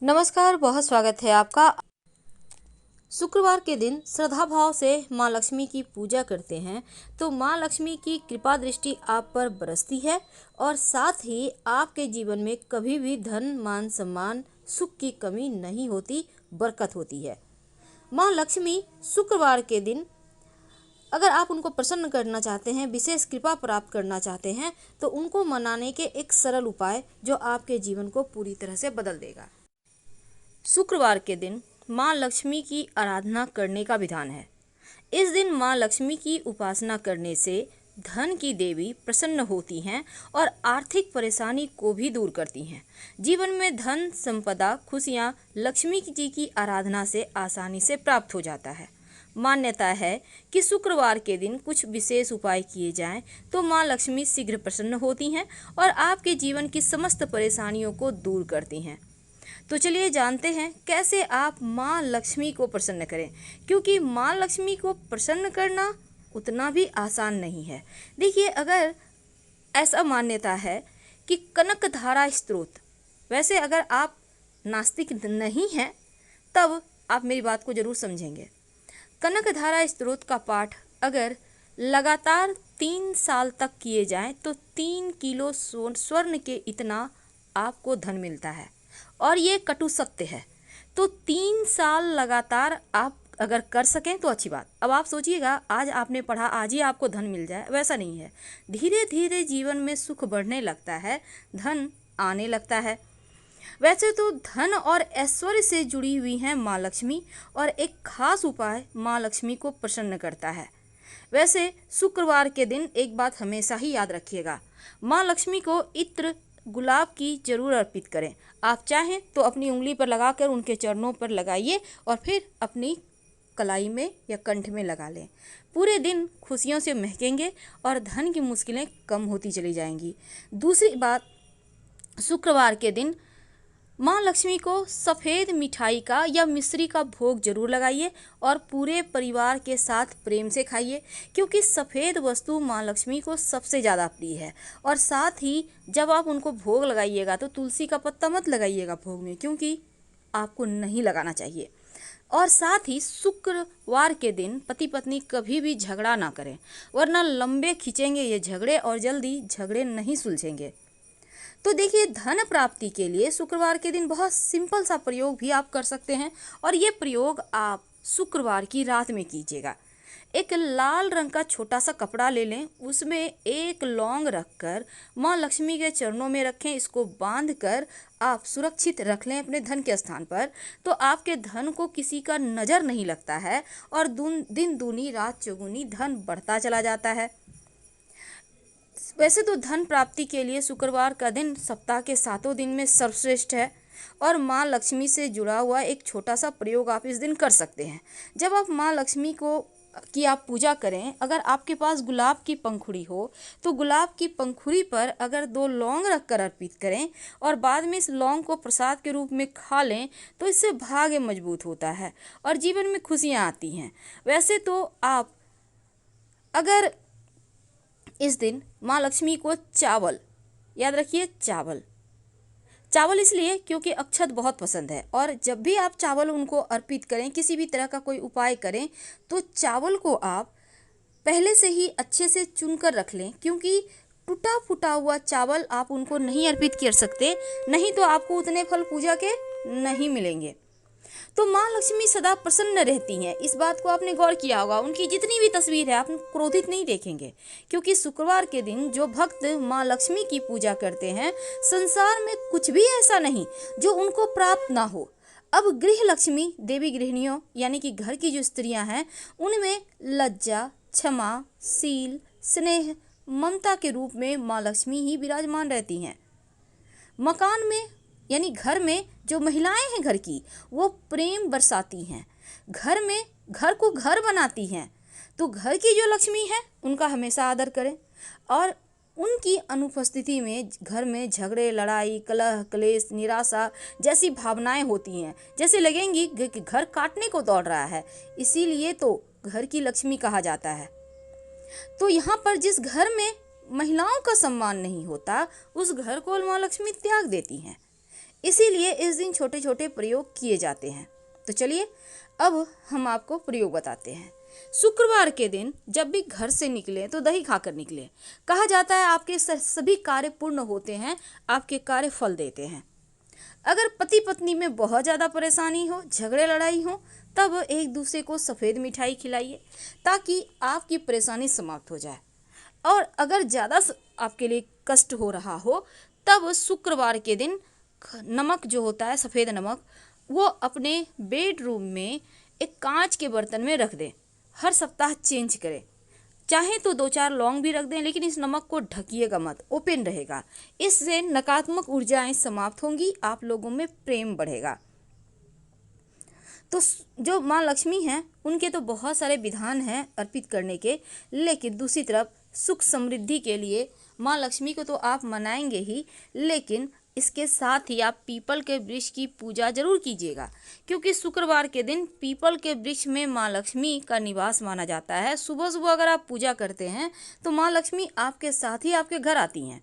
नमस्कार, बहुत स्वागत है आपका। शुक्रवार के दिन श्रद्धा भाव से माँ लक्ष्मी की पूजा करते हैं तो माँ लक्ष्मी की कृपा दृष्टि आप पर बरसती है और साथ ही आपके जीवन में कभी भी धन मान सम्मान सुख की कमी नहीं होती, बरकत होती है। माँ लक्ष्मी शुक्रवार के दिन अगर आप उनको प्रसन्न करना चाहते हैं, विशेष कृपा प्राप्त करना चाहते हैं तो उनको मनाने के एक सरल उपाय जो आपके जीवन को पूरी तरह से बदल देगा। शुक्रवार के दिन माँ लक्ष्मी की आराधना करने का विधान है। इस दिन माँ लक्ष्मी की उपासना करने से धन की देवी प्रसन्न होती हैं और आर्थिक परेशानी को भी दूर करती हैं। जीवन में धन संपदा खुशियाँ लक्ष्मी जी की आराधना से आसानी से प्राप्त हो जाता है। मान्यता है कि शुक्रवार के दिन कुछ विशेष उपाय किए जाएं तो माँ लक्ष्मी शीघ्र प्रसन्न होती हैं और आपके जीवन की समस्त परेशानियों को दूर करती हैं। तो चलिए जानते हैं कैसे आप माँ लक्ष्मी को प्रसन्न करें, क्योंकि माँ लक्ष्मी को प्रसन्न करना उतना भी आसान नहीं है। देखिए, अगर ऐसा मान्यता है कि कनकधारा स्त्रोत, वैसे अगर आप नास्तिक नहीं हैं तब आप मेरी बात को जरूर समझेंगे। कनकधारा स्त्रोत का पाठ अगर लगातार 3 साल तक किए जाएं तो 3 किलो स्वर्ण के इतना आपको धन मिलता है और ये कटु सत्य है। तो 3 साल लगातार आप अगर कर सकें तो अच्छी बात। अब आप सोचिएगा, आज आपने पढ़ा आज ही आपको धन मिल जाए, वैसा नहीं है। धीरे धीरे जीवन में सुख बढ़ने लगता है, धन आने लगता है। वैसे तो धन और ऐश्वर्य से जुड़ी हुई हैं माँ लक्ष्मी और एक खास उपाय माँ लक्ष्मी को प्रसन्न करता है। वैसे शुक्रवार के दिन एक बात हमेशा ही याद रखिएगा, माँ लक्ष्मी को इत्र गुलाब की जरूर अर्पित करें। आप चाहें तो अपनी उंगली पर लगाकर उनके चरणों पर लगाइए और फिर अपनी कलाई में या कंठ में लगा लें। पूरे दिन खुशियों से महकेंगे और धन की मुश्किलें कम होती चली जाएंगी। दूसरी बात, शुक्रवार के दिन माँ लक्ष्मी को सफ़ेद मिठाई का या मिश्री का भोग जरूर लगाइए और पूरे परिवार के साथ प्रेम से खाइए, क्योंकि सफ़ेद वस्तु माँ लक्ष्मी को सबसे ज़्यादा प्रिय है। और साथ ही जब आप उनको भोग लगाइएगा तो तुलसी का पत्ता मत लगाइएगा भोग में, क्योंकि आपको नहीं लगाना चाहिए। और साथ ही शुक्रवार के दिन पति पत्नी कभी भी झगड़ा ना करें, वरना लंबे खींचेंगे ये झगड़े और जल्दी झगड़े नहीं सुलझेंगे। तो देखिए, धन प्राप्ति के लिए शुक्रवार के दिन बहुत सिंपल सा प्रयोग भी आप कर सकते हैं और ये प्रयोग आप शुक्रवार की रात में कीजिएगा। एक लाल रंग का छोटा सा कपड़ा ले लें, उसमें एक लौंग रखकर माँ लक्ष्मी के चरणों में रखें। इसको बांधकर आप सुरक्षित रख लें अपने धन के स्थान पर, तो आपके धन को किसी का नज़र नहीं लगता है और दिन दूनी रात चौगुनी धन बढ़ता चला जाता है। वैसे तो धन प्राप्ति के लिए शुक्रवार का दिन सप्ताह के 7 दिन में सर्वश्रेष्ठ है और माँ लक्ष्मी से जुड़ा हुआ एक छोटा सा प्रयोग आप इस दिन कर सकते हैं। जब आप माँ लक्ष्मी की आप पूजा करें, अगर आपके पास गुलाब की पंखुड़ी हो तो गुलाब की पंखुड़ी पर अगर 2 लौंग रखकर अर्पित करें और बाद में इस लौंग को प्रसाद के रूप में खा लें तो इससे भाग्य मजबूत होता है और जीवन में खुशियाँ आती हैं। वैसे तो आप अगर इस दिन माँ लक्ष्मी को चावल, याद रखिए चावल इसलिए क्योंकि अक्षत बहुत पसंद है और जब भी आप चावल उनको अर्पित करें, किसी भी तरह का कोई उपाय करें, तो चावल को आप पहले से ही अच्छे से चुनकर रख लें, क्योंकि टूटा फूटा हुआ चावल आप उनको नहीं अर्पित कर सकते, नहीं तो आपको उतने फल पूजा के नहीं मिलेंगे। तो माँ लक्ष्मी सदा प्रसन्न रहती हैं, इस बात को आपने गौर किया होगा। उनकी जितनी भी तस्वीर है आप क्रोधित नहीं देखेंगे, क्योंकि शुक्रवार के दिन जो भक्त माँ लक्ष्मी की पूजा करते हैं, संसार में कुछ भी ऐसा नहीं जो उनको प्राप्त ना हो। अब गृह लक्ष्मी देवी गृहिणियों यानी कि घर की जो स्त्रियां हैं, उनमें लज्जा, क्षमा, शील, स्नेह, ममता के रूप में माँ लक्ष्मी ही विराजमान रहती हैं। मकान में यानी घर में जो महिलाएं हैं घर की, वो प्रेम बरसाती हैं, घर को घर बनाती हैं। तो घर की जो लक्ष्मी है उनका हमेशा आदर करें और उनकी अनुपस्थिति में घर में झगड़े, लड़ाई, कलह, क्लेश, निराशा जैसी भावनाएं होती हैं, जैसे लगेंगी कि घर काटने को दौड़ रहा है। इसीलिए तो घर की लक्ष्मी कहा जाता है। तो यहाँ पर जिस घर में महिलाओं का सम्मान नहीं होता, उस घर को माँ लक्ष्मी त्याग देती हैं। इसीलिए इस दिन छोटे छोटे प्रयोग किए जाते हैं। तो चलिए अब हम आपको प्रयोग बताते हैं। शुक्रवार के दिन जब भी घर से निकले तो दही खाकर निकले। कहा जाता है आपके सभी कार्य पूर्ण होते हैं, आपके कार्य फल देते हैं। अगर पति पत्नी में बहुत ज़्यादा परेशानी हो, झगड़े लड़ाई हो, तब एक दूसरे को सफ़ेद मिठाई खिलाइए ताकि आपकी परेशानी समाप्त हो जाए। और अगर ज़्यादा आपके लिए कष्ट हो रहा हो तब शुक्रवार के दिन नमक जो होता है, सफ़ेद नमक, वो अपने बेडरूम में एक कांच के बर्तन में रख दें। हर सप्ताह चेंज करें। चाहे तो 2-4 लौंग भी रख दें, लेकिन इस नमक को ढकिएगा मत, ओपन रहेगा। इससे नकारात्मक ऊर्जाएं समाप्त होंगी, आप लोगों में प्रेम बढ़ेगा। तो जो माँ लक्ष्मी हैं उनके तो बहुत सारे विधान हैं अर्पित करने के, लेकिन दूसरी तरफ सुख समृद्धि के लिए माँ लक्ष्मी को तो आप मनाएंगे ही, लेकिन इसके साथ ही आप पीपल के वृक्ष की पूजा जरूर कीजिएगा, क्योंकि शुक्रवार के दिन पीपल के वृक्ष में माँ लक्ष्मी का निवास माना जाता है। सुबह सुबह अगर आप पूजा करते हैं तो माँ लक्ष्मी आपके साथ ही आपके घर आती हैं।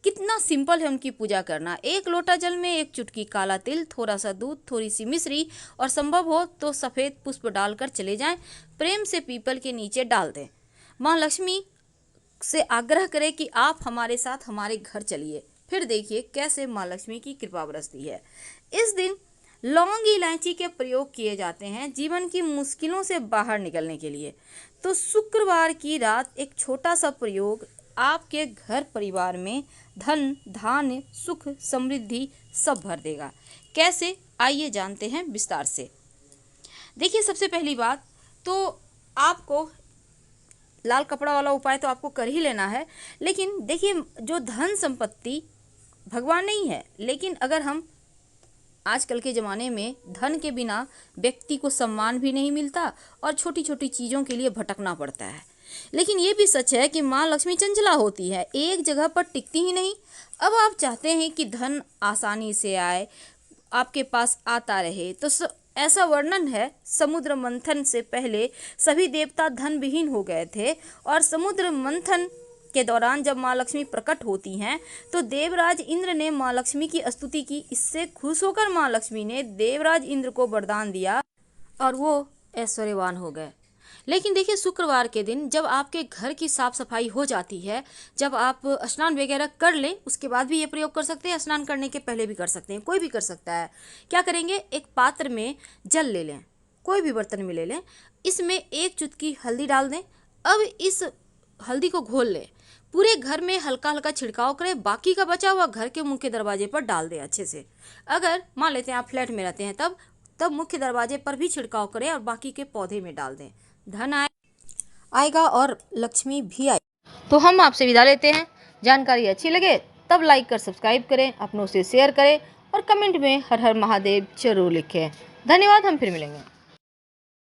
कितना सिंपल है उनकी पूजा करना। 1 लोटा जल में 1 चुटकी काला तिल, थोड़ा सा दूध, थोड़ी सी मिश्री और संभव हो तो सफ़ेद पुष्प डालकर चले जाएं। प्रेम से पीपल के नीचे डाल दें। माँ लक्ष्मी से आग्रह करें कि आप हमारे साथ हमारे घर चलिए, फिर देखिए कैसे माँ लक्ष्मी की कृपा बरसती है। इस दिन लौंग इलायची के प्रयोग किए जाते हैं जीवन की मुश्किलों से बाहर निकलने के लिए। तो शुक्रवार की रात एक छोटा सा प्रयोग आपके घर परिवार में धन, धान्य, सुख, समृद्धि सब भर देगा। कैसे, आइए जानते हैं विस्तार से। देखिए, सबसे पहली बात तो आपको लाल कपड़ा वाला उपाय तो आपको कर ही लेना है, लेकिन देखिए जो धन संपत्ति भगवान नहीं है, लेकिन अगर हम आजकल के ज़माने में धन के बिना व्यक्ति को सम्मान भी नहीं मिलता और छोटी छोटी चीज़ों के लिए भटकना पड़ता है। लेकिन ये भी सच है कि माँ लक्ष्मी चंचला होती है, एक जगह पर टिकती ही नहीं। अब आप चाहते हैं कि धन आसानी से आए, आपके पास आता रहे, तो ऐसा वर्णन है समुद्र मंथन से पहले सभी देवता धन विहीन हो गए थे और समुद्र मंथन के दौरान जब माँ लक्ष्मी प्रकट होती हैं तो देवराज इंद्र ने माँ लक्ष्मी की स्तुति की। इससे खुश होकर माँ लक्ष्मी ने देवराज इंद्र को वरदान दिया और वो ऐश्वर्यवान हो गए। लेकिन देखिए, शुक्रवार के दिन जब आपके घर की साफ सफाई हो जाती है, जब आप स्नान वगैरह कर लें, उसके बाद भी ये प्रयोग कर सकते हैं, स्नान करने के पहले भी कर सकते हैं, कोई भी कर सकता है। क्या करेंगे, एक पात्र में जल ले लें, कोई भी बर्तन में ले लें, इसमें 1 चुटकी हल्दी डाल दें। अब इस हल्दी को घोल लें, पूरे घर में हल्का हल्का छिड़काव करें, बाकी का बचा हुआ घर के मुख्य दरवाजे पर डाल दें अच्छे से। अगर मान लेते हैं आप फ्लैट में रहते हैं तब मुख्य दरवाजे पर भी छिड़काव करें और बाकी के पौधे में डाल दें। धन आएगा और लक्ष्मी भी आएगी। तो हम आपसे विदा लेते हैं। जानकारी अच्छी लगे तब लाइक कर सब्सक्राइब करें, अपनों से शेयर करें और कमेंट में हर हर महादेव जरूर लिखें। धन्यवाद, हम फिर मिलेंगे।